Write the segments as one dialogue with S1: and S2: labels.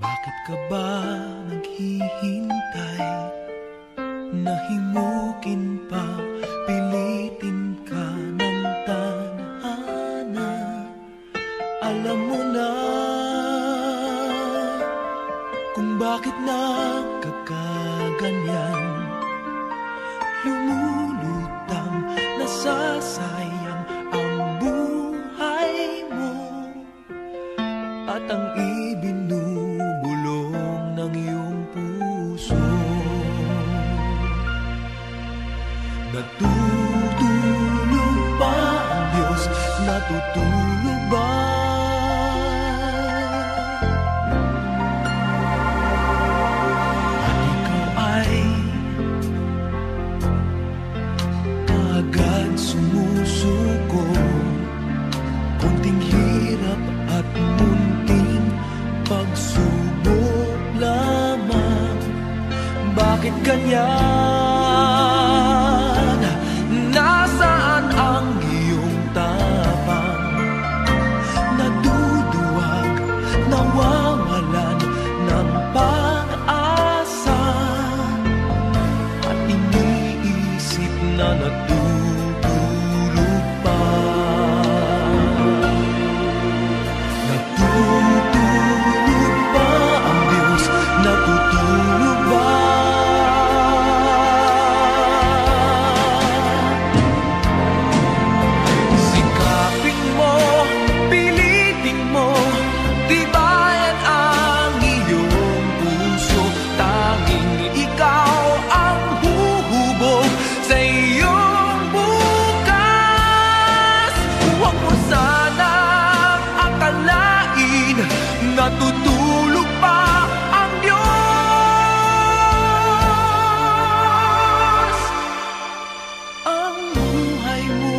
S1: Bakit ka ba naghihintay? Nahimukin pa, pilitin ka ng tadhana. Alam mo na kung bakit nagkakaganyan. Lumulutang, nasasayang ang buhay mo at ang ibinubulong ng iyong puso. Natutulog ba ang Diyos? Natutulog ba? At ikaw ay agad sumusuko. Kunting hirap at munting pagsubok lamang. Bakit ganyan? Nasaan ang iyong tapang? Naduduwag, nawawalan ng pag-asa, at iniisip na natutulog pa. Natutulog ba ang Diyos? Natutulog ba? Sikapin mo, pilitin mo, tibayan ang iyong puso. Tanging ikaw ang huhubog sa iyong bukas. Huwag mo sanang akalain natutulog pa ang Diyos. Ang buhay mo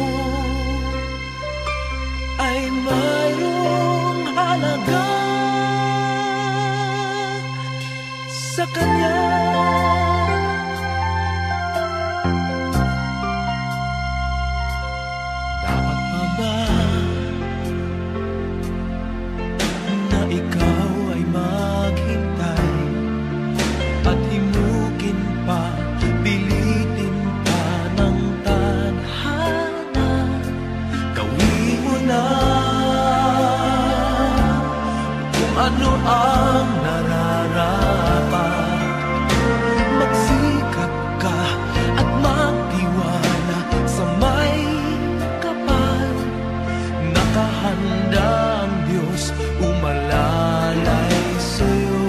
S1: ay mayroong halaga sa Kanya. Dapat pa ba na ikaw ay maghintay at himukin pa, pilitin pa ng tadhana? Gawin mo na kung ano ang nararapat. Magsikap ka at magtiwala sa may kapal. Nakahanda ang Diyos umalalay sa'yo.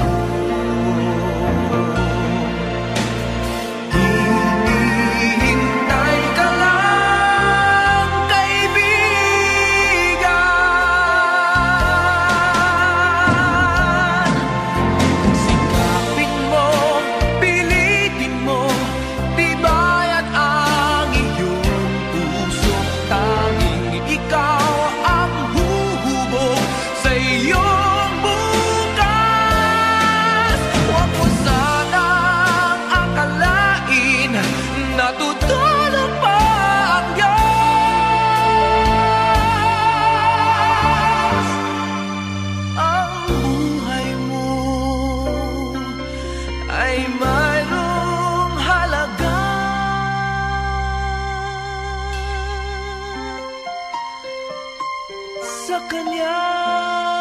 S1: Hinihintay ka lang, kaibigan. Sikapin mo, pilitin mo, tibayan ang iyong puso. Tanging ikaw ang huhubog sa iyong bukas. Huwag mo sanang akalain natutulog pa ang Diyos. Ang buhay mo ay mayroong halaga sa Kanya.